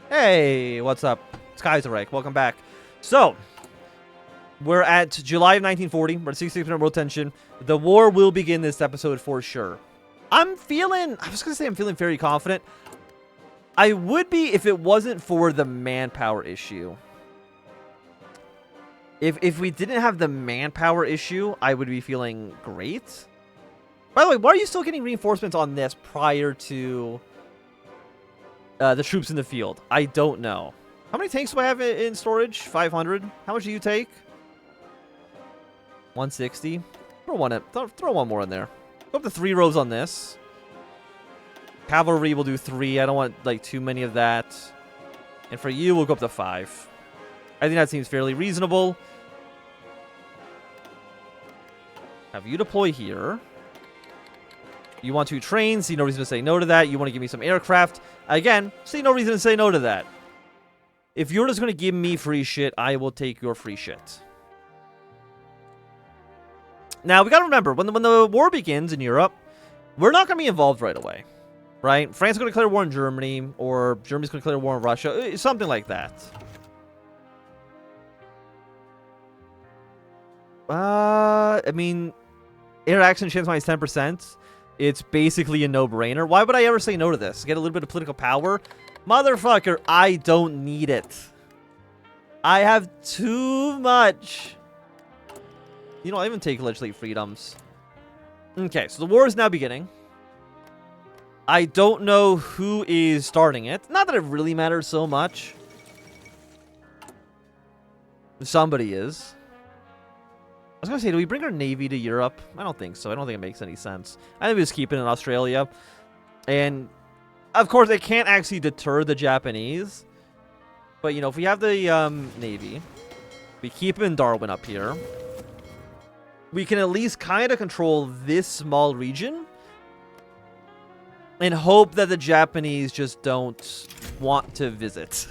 Hey, what's up? It's Kaiserreich. Welcome back. So, we're at July of 1940. We're at 66% world tension. The war will begin this episode for sure. I was going to say I'm feeling very confident. I would be if it wasn't for the manpower issue. If we didn't have the manpower issue, I would be feeling great. By the way, why are you still getting reinforcements on this prior to the troops in the field? I don't know. How many tanks do I have in storage? 500. How much do you take? 160. Throw one more in there. Go up to 3 rows on this. Cavalry will do 3. I don't want like too many of that. And for you, we'll go up to 5. I think that seems fairly reasonable. Have you deploy here. You want 2 trains, see no reason to say no to that. You want to give me some aircraft. Again, see no reason to say no to that. If you're just going to give me free shit, I will take your free shit. Now, we got to remember, when the war begins in Europe, we're not going to be involved right away. Right? France is going to declare war on Germany, or Germany's going to declare war on Russia. Something like that. I mean, interaction chance minus 10%. It's basically a no-brainer. Why would I ever say no to this? Get a little bit of political power? Motherfucker, I don't need it. I have too much. You know, I even take legislate freedoms. Okay, so the war is now beginning. I don't know who is starting it. Not that it really matters so much. Somebody is. I was going to say, do we bring our navy to Europe? I don't think so. I don't think it makes any sense. I think we just keep it in Australia. And, of course, it can't actually deter the Japanese. But, you know, if we have the navy, we keep it in Darwin up here. We can at least kind of control this small region. And hope that the Japanese just don't want to visit.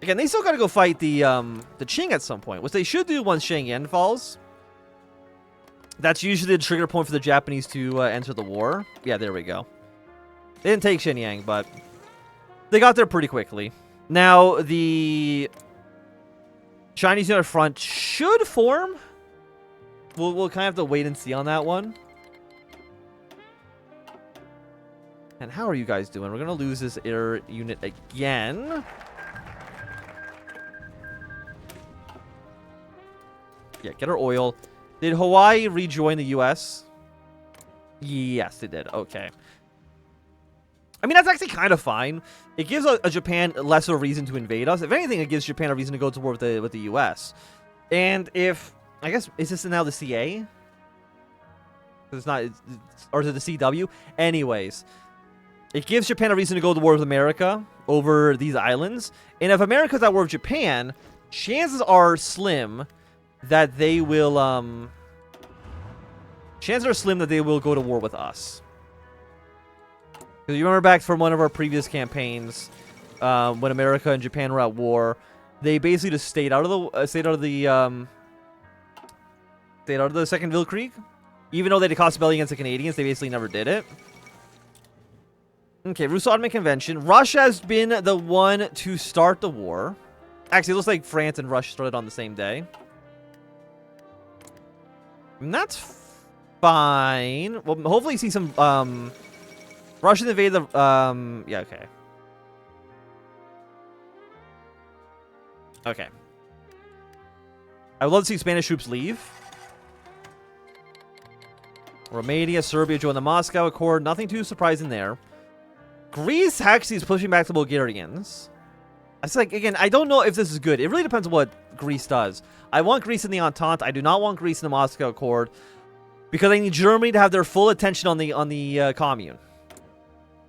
Again, they still gotta go fight the Qing at some point, which they should do once Shenyang falls. That's usually the trigger point for the Japanese to enter the war. Yeah, there we go. They didn't take Shenyang, but they got there pretty quickly. Now, the Chinese United Front should form. We'll kind of have to wait and see on that one. And how are you guys doing? We're gonna lose this air unit again. Yeah, get our oil. Did Hawaii rejoin the U.S.? Yes, it did. Okay. I mean, that's actually kind of fine. It gives a Japan less of a reason to invade us. If anything, it gives Japan a reason to go to war with the U.S. And if... I guess, is this now the CA? It's not... or is it the CW? Anyways. It gives Japan a reason to go to war with America over these islands. And if America's at war with Japan, chances are slim... that they will, chances are slim that they will go to war with us. Because you remember back from one of our previous campaigns, when America and Japan were at war, they basically just stayed out of the Second Weltkrieg. Even though they did cost belly against the Canadians, they basically never did it. Okay, Russo-Ottoman Convention. Russia has been the one to start the war. Actually, it looks like France and Russia started on the same day. And that's fine. Well, hopefully see some, Russians invade the, yeah, okay. Okay. I would love to see Spanish troops leave. Romania, Serbia join the Moscow Accord. Nothing too surprising there. Greece actually is pushing back the Bulgarians. It's like, again, I don't know if this is good. It really depends on what Greece does. I want Greece in the Entente. I do not want Greece in the Moscow Accord. Because I need Germany to have their full attention on the commune.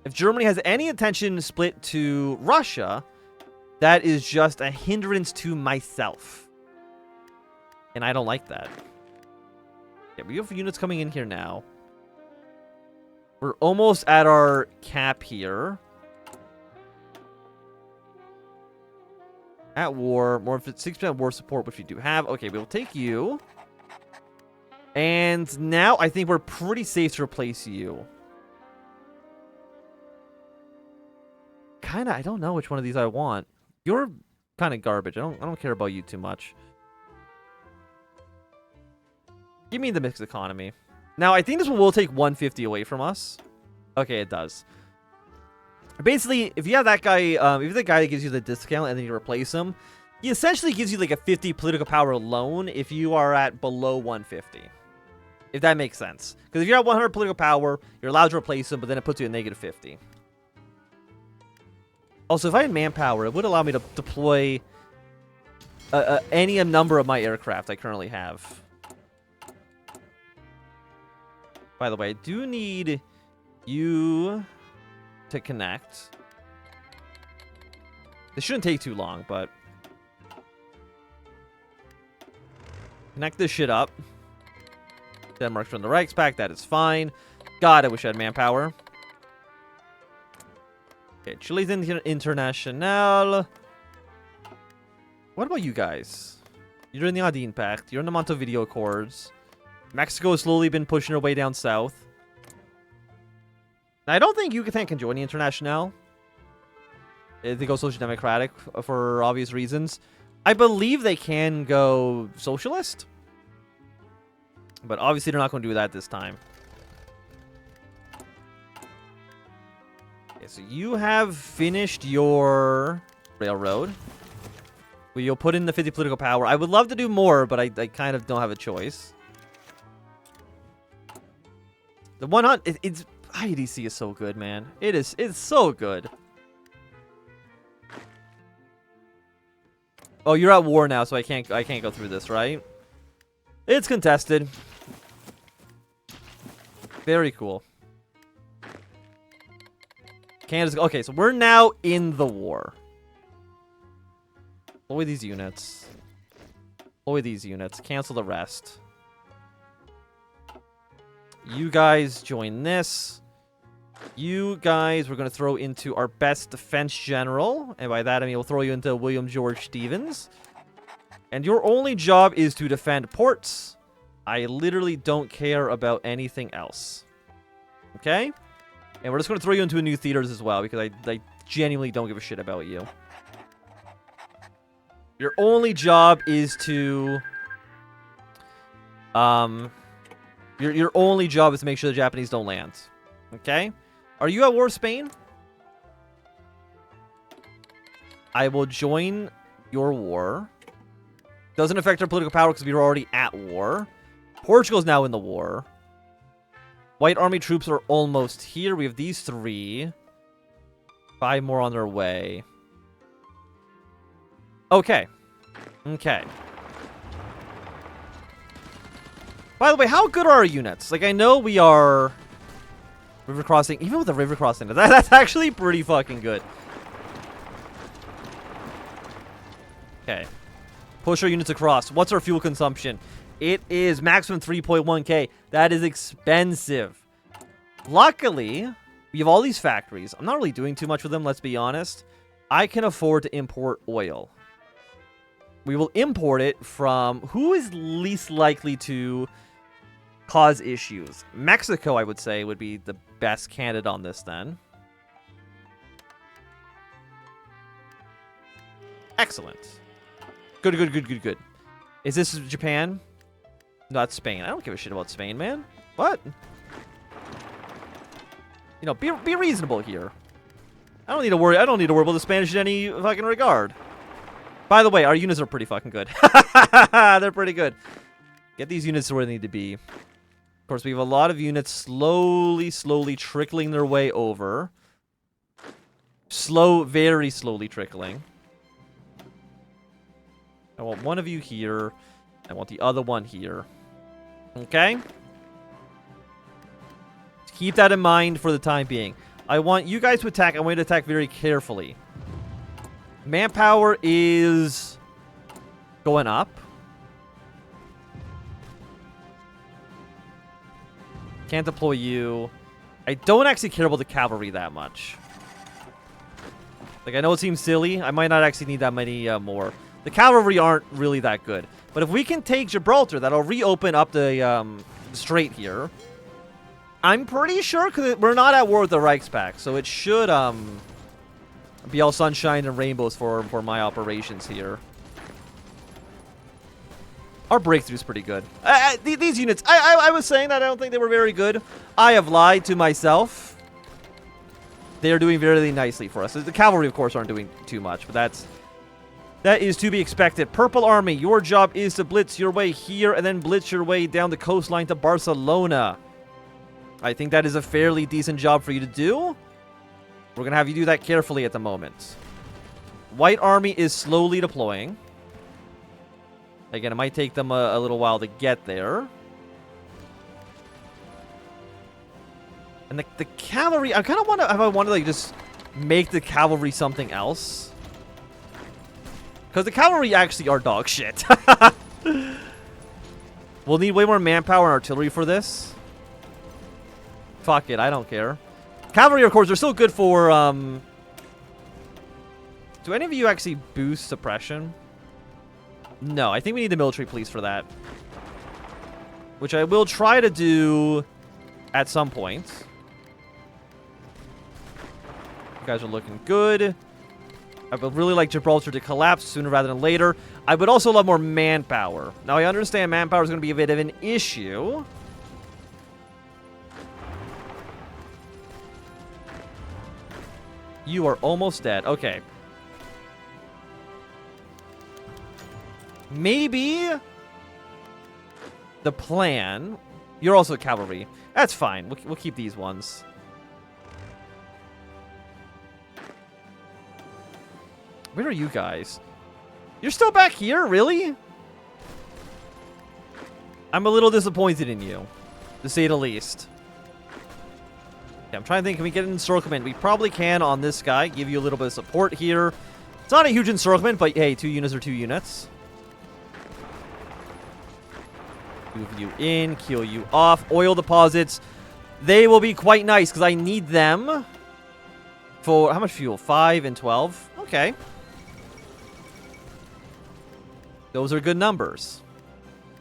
If Germany has any attention split to Russia, that is just a hindrance to myself. And I don't like that. Yeah, we have units coming in here now. We're almost at our cap here. At war, more than 6% war support, which we do have. Okay, we'll take you. And now I think we're pretty safe to replace you. I don't know which one of these I want. You're kind of garbage. I don't care about you too much. Give me the mixed economy. Now, I think this one will take 150 away from us. Okay, it does. Basically, if you have that guy, if you're the guy that gives you the discount and then you replace him, he essentially gives you like a 50 political power loan if you are at below 150. If that makes sense. Because if you're at 100 political power, you're allowed to replace him, but then it puts you at negative 50. Also, if I had manpower, it would allow me to deploy any number of my aircraft I currently have. By the way, I do need you to connect. This shouldn't take too long, but connect this shit up. Denmark's from the Reichspakt. That is fine. God, I wish I had manpower. Okay, Chile's International. What about you guys? You're in the Andine Pact. You're in the Montevideo Accords. Mexico has slowly been pushing her way down south. Now, I don't think Yucatan can join the International. They go social democratic for obvious reasons. I believe they can go socialist. But obviously they're not going to do that this time. Okay, so you have finished your railroad. Well, you'll put in the 50 political power. I would love to do more, but I kind of don't have a choice. The 100... It's... IDC is so good, man. It's so good. Oh, you're at war now, so I can't go through this, right? It's contested. Very cool. Canada's... Okay, so we're now in the war. Deploy these units. Deploy these units. Cancel the rest. You guys join this. You guys we're going to throw into our best defense general. And by that, I mean we'll throw you into William George Stevens. And your only job is to defend ports. I literally don't care about anything else. Okay? And we're just going to throw you into a new theaters as well, because I genuinely don't give a shit about you. Your only job is to... Your only job is to make sure the Japanese don't land. Okay? Are you at war with Spain? I will join your war. Doesn't affect our political power because we're already at war. Portugal's now in the war. White army troops are almost here. We have these 3. 5 more on their way. Okay. Okay. By the way, how good are our units? Like, I know we are... River crossing. Even with the river crossing, that's actually pretty fucking good. Okay. Push our units across. What's our fuel consumption? It is maximum 3.1k. That is expensive. Luckily, we have all these factories. I'm not really doing too much with them, let's be honest. I can afford to import oil. We will import it from... Who is least likely to cause issues? Mexico, I would say, would be the best candidate on this then. Excellent. Good, good, good, good, good. Is this Japan? Not Spain. I don't give a shit about Spain, man. What? You know, be reasonable here. I don't need to worry about the Spanish in any fucking regard. By the way, our units are pretty fucking good. They're pretty good. Get these units to where they need to be. Of course, we have a lot of units slowly trickling their way over. Very slowly trickling. I want one of you here. I want the other one here. Okay? Keep that in mind for the time being. I want you guys to attack. I want you to attack very carefully. Manpower is going up. Can't deploy you. I don't actually care about the cavalry that much. Like, I know it seems silly. I might not actually need that many more. The cavalry aren't really that good. But if we can take Gibraltar, that'll reopen up the strait here. I'm pretty sure, because we're not at war with the Reichspakt, so it should be all sunshine and rainbows for my operations here. Our breakthrough's pretty good. These units, I was saying that I don't think they were very good. I have lied to myself. They are doing very nicely for us. The cavalry, of course, aren't doing too much, but that is to be expected. Purple Army, your job is to blitz your way here and then blitz your way down the coastline to Barcelona. I think that is a fairly decent job for you to do. We're going to have you do that carefully at the moment. White Army is slowly deploying. Again, it might take them a little while to get there. And the cavalry, I kind of want to, like, just make the cavalry something else. Because the cavalry actually are dog shit. We'll need way more manpower and artillery for this. Fuck it, I don't care. Cavalry, of course, are still good for, Do any of you actually boost suppression? No, I think we need the military police for that. Which I will try to do at some point. You guys are looking good. I would really like Gibraltar to collapse sooner rather than later. I would also love more manpower. Now, I understand manpower is going to be a bit of an issue. You are almost dead. Okay. Maybe the plan... You're also cavalry. That's fine. We'll keep these ones. Where are you guys? You're still back here? Really? I'm a little disappointed in you, to say the least. Yeah, I'm trying to think. Can we get an encirclement? We probably can on this guy. Give you a little bit of support here. It's not a huge encirclement, but hey, 2 units are 2 units. Move you in, kill you off. Oil deposits. They will be quite nice because I need them for how much fuel? 5 and 12. Okay. Those are good numbers.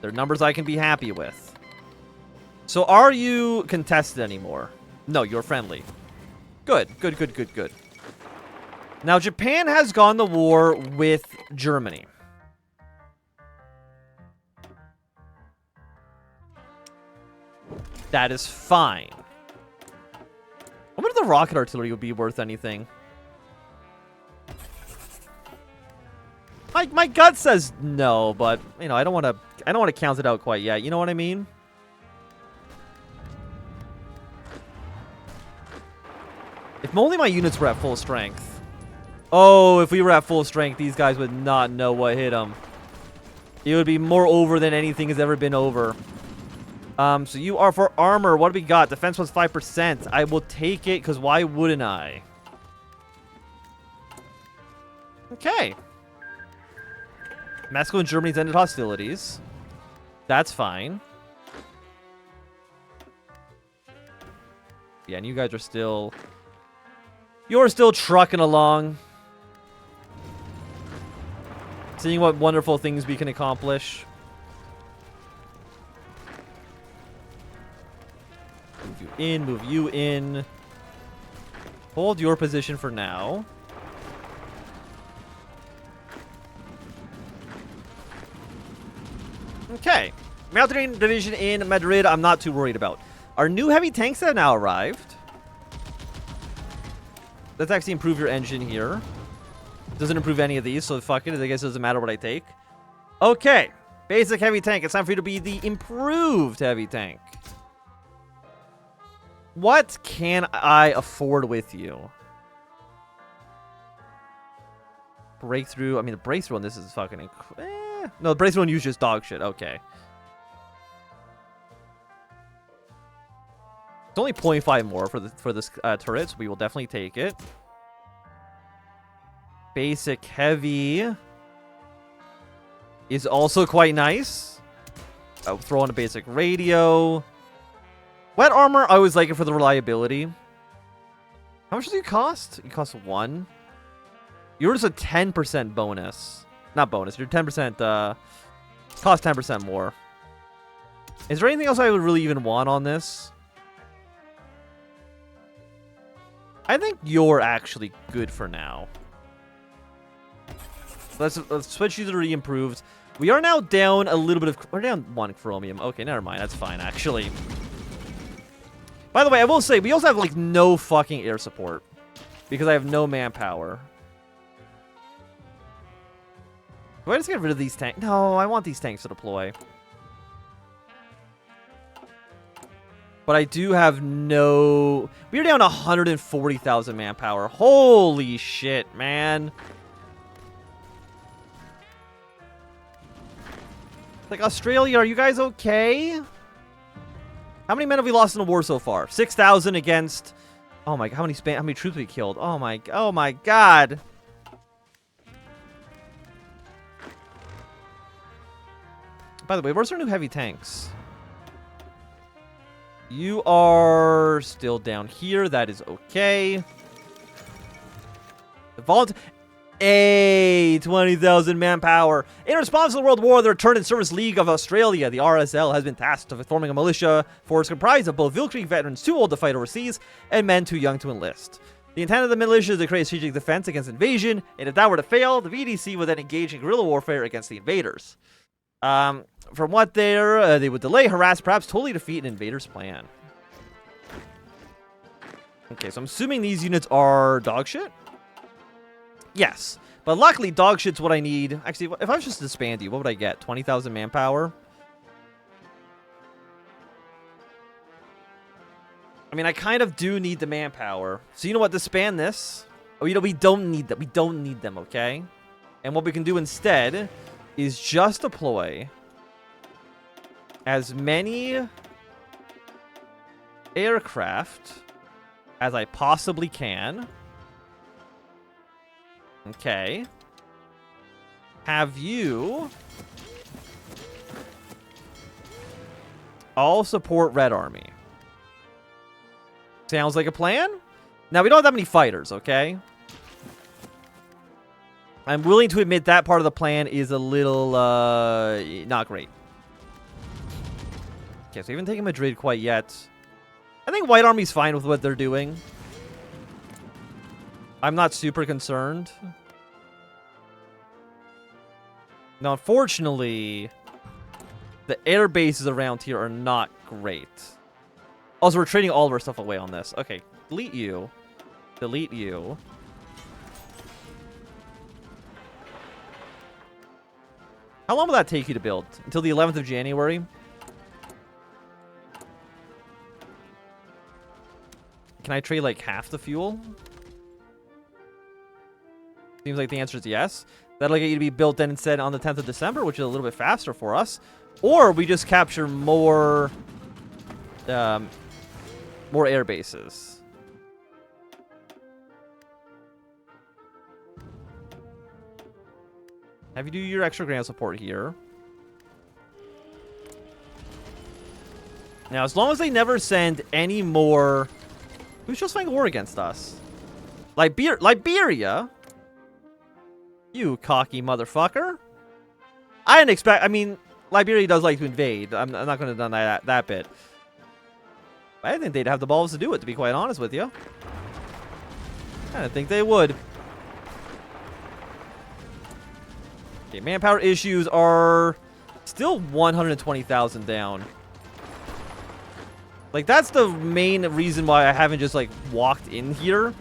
They're numbers I can be happy with. So are you contested anymore? No, you're friendly. Good, good, good, good, good. Now, Japan has gone to war with Germany. That is fine. I wonder if the rocket artillery would be worth anything. My gut says no, but you know, I don't want to count it out quite yet. You know what I mean? If only my units were at full strength. Oh, if we were at full strength, these guys would not know what hit them. It would be more over than anything has ever been over. So you are for armor. What do we got? Defense was 5%. I will take it, because why wouldn't I? Okay. Mexico and Germany's ended hostilities. That's fine. Yeah, and you guys are still... You're still trucking along. Seeing what wonderful things we can accomplish. Move you in, move you in. Hold your position for now. Okay. Mountain Division in Madrid, I'm not too worried about. Our new heavy tanks have now arrived. Let's actually improve your engine here. Doesn't improve any of these, so fuck it. I guess it doesn't matter what I take. Okay. Basic heavy tank. It's time for you to be the improved heavy tank. What can I afford with you? Breakthrough. I mean, the breakthrough on this is fucking... No, the breakthrough on you is just dog shit. Okay. It's only 0.5 more for this turret, so we will definitely take it. Basic heavy is also quite nice. I'll throw on a basic radio. Wet armor, I always like it for the reliability. How much does it cost? It costs 1. Yours is a 10% bonus. Not bonus, you're 10%, cost 10% more. Is there anything else I would really even want on this? I think you're actually good for now. Let's switch you to the improved. We are now down a little bit of... We're down 1 chromium. Okay, never mind. That's fine, actually. By the way, I will say, we also have, like, no fucking air support. Because I have no manpower. Do I just get rid of these tanks? No, I want these tanks to deploy. But I do have no... We're down 140,000 manpower. Holy shit, man. Like, Australia, are you guys okay? How many men have we lost in the war so far? 6,000 against... Oh my... How many troops we killed? Oh my god. By the way, where's our new heavy tanks? You are still down here. That is okay. The 20,000 manpower. In response to the World War, the Return and Service League of Australia, the RSL, has been tasked with forming a militia force comprised of both Weltkrieg veterans too old to fight overseas and men too young to enlist. The intent of the militia is to create strategic defense against invasion, and if that were to fail, the VDC would then engage in guerrilla warfare against the invaders. From what they would delay, harass, perhaps totally defeat an invader's plan. Okay, so I'm assuming these units are dog shit? Yes, but luckily dog shit's what I need. Actually, if I was just to disband you, what would I get? 20,000 manpower? I mean, I kind of do need the manpower. So you know what? Disband this. Oh, you know, we don't need that. We don't need them, okay? And what we can do instead is just deploy as many aircraft as I possibly can. Okay. Have you all support Red Army. Sounds like a plan. Now, we don't have that many fighters, okay? I'm willing to admit that part of the plan is a little, not great. Okay, so we haven't taken Madrid quite yet. I think White Army's fine with what they're doing. I'm not super concerned. Now, unfortunately, the air bases around here are not great. Also, we're trading all of our stuff away on this. Okay, delete you. Delete you. How long will that take you to build? Until the 11th of January? Can I trade, like, half the fuel? Seems like the answer is yes. That'll get you to be built then instead on the 10th of December, which is a little bit faster for us. Or we just capture more air bases. Have you do your extra ground support here. Now, as long as they never send any more... Who's just fighting war against us? Liberia? You cocky motherfucker. I didn't expect... I mean, Liberia does like to invade. I'm not going to deny that bit. I didn't think they'd have the balls to do it, to be quite honest with you. I didn't think they would. Okay, manpower issues are still 120,000 down. Like, that's the main reason why I haven't just, like, walked in here.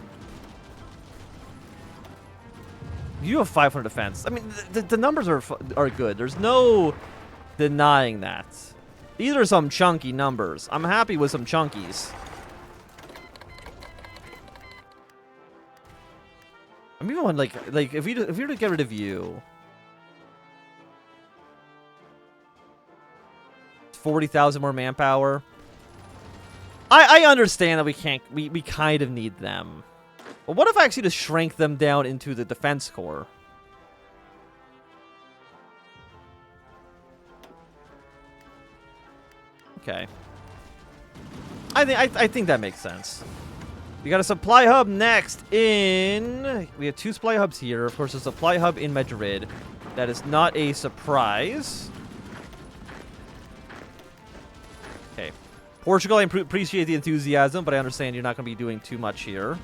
You have 500 defense. I mean, the numbers are good. There's no denying that. These are some chunky numbers. I'm happy with some chunkies. I'm even like if we were to get rid of you, 40,000 more manpower. I understand that we can't. We kind of need them. But what if I actually just shrank them down into the defense corps? Okay. I think that makes sense. We got a supply hub next in... We have 2 supply hubs here. Of course, a supply hub in Madrid. That is not a surprise. Okay. Portugal, I appreciate the enthusiasm, but I understand you're not going to be doing too much here.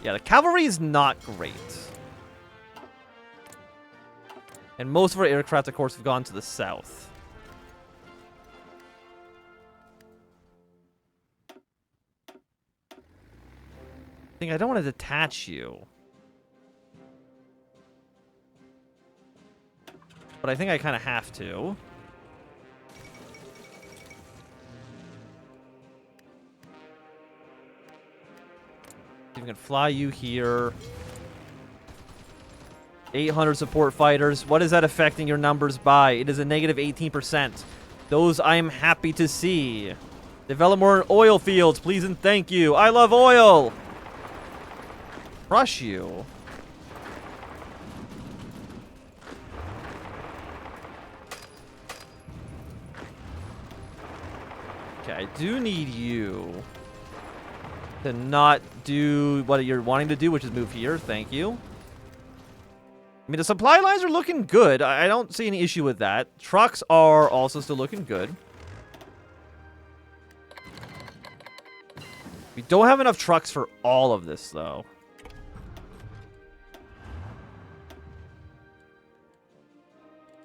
Yeah, the cavalry is not great. And most of our aircraft, of course, have gone to the south. I don't want to detach you. But I think I kind of have to. You can fly you here. 800 support fighters. What is that affecting your numbers by? It is a negative 18%. Those I am happy to see. Develop more oil fields, please and thank you. I love oil. Crush you. Okay, I do need you to not do what you're wanting to do, which is move here. Thank you. I mean, the supply lines are looking good. I don't see any issue with that. Trucks are also still looking good. We don't have enough trucks for all of this, though.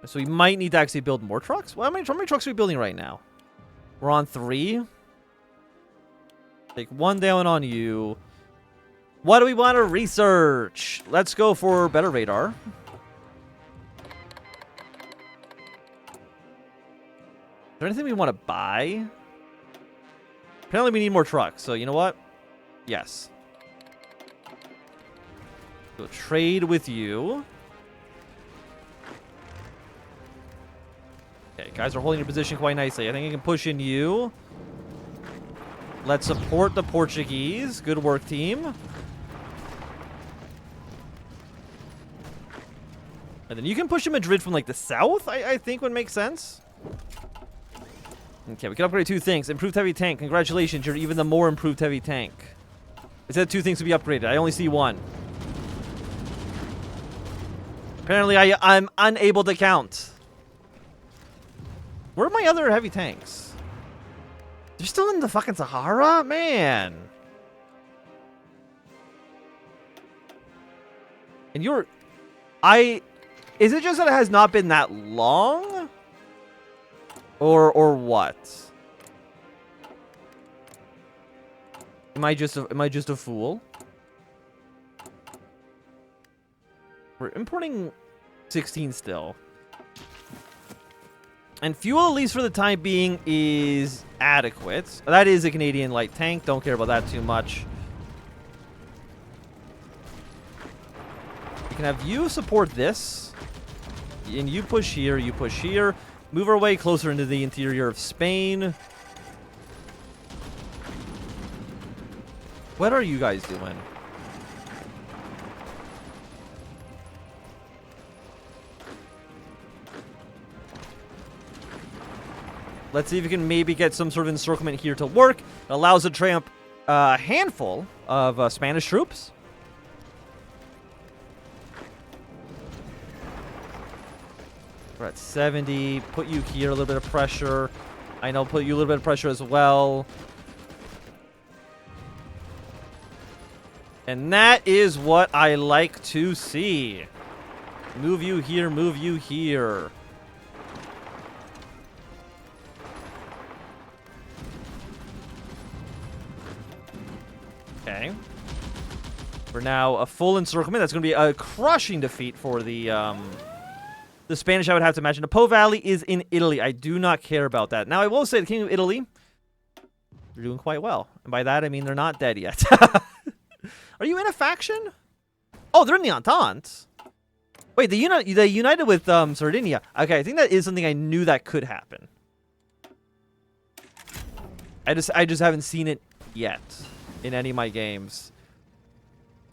So we might need to actually build more trucks. Well, how many trucks are we building right now? We're on 3. Take 1 down on you. What do we want to research? Let's go for better radar. Is there anything we want to buy? Apparently we need more trucks, so you know what? Yes. We'll trade with you. Okay, guys are holding your position quite nicely. I think I can push in you. Let's support the Portuguese. Good work, team. And then you can push in Madrid from, like, the south, I think would make sense. Okay, we can upgrade 2 things. Improved heavy tank. Congratulations, you're even the more improved heavy tank. It said 2 things to be upgraded. I only see 1. Apparently, I'm unable to count. Where are my other heavy tanks? They're still in the fucking Sahara? Man. And you're... Is it just that it has not been that long? Or what? Am I just a fool? We're importing 16 still. And fuel, at least for the time being, is adequate. That is a Canadian light tank. Don't care about that too much. We can have you support this. And you push here, you push here. Move our way closer into the interior of Spain. What are you guys doing? Let's see if we can maybe get some sort of encirclement here to work. It allows us to tramp a handful of Spanish troops. We're at 70. Put you here, a little bit of pressure. I know, put you a little bit of pressure as well. And that is what I like to see. Move you here, move you here. Okay. We're now a full encirclement. That's going to be a crushing defeat for the Spanish, I would have to imagine. The Po Valley is in Italy. I do not care about that. Now, I will say the King of Italy, they're doing quite well. And by that, I mean they're not dead yet. Are you in a faction? Oh, they're in the Entente. Wait, they united with Sardinia. Okay, I think that is something I knew that could happen. I just haven't seen it yet in any of my games.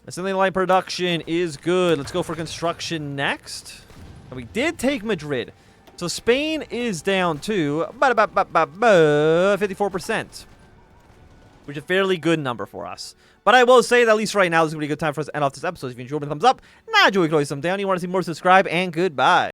Assembly line production is good. Let's go for construction next. And we did take Madrid. So Spain is down to 54%. Which is a fairly good number for us. But I will say that at least right now, this is a pretty good time for us to end off this episode. If you enjoyed, thumbs up. Nah, enjoy, close them down. You want to see more, subscribe, and goodbye.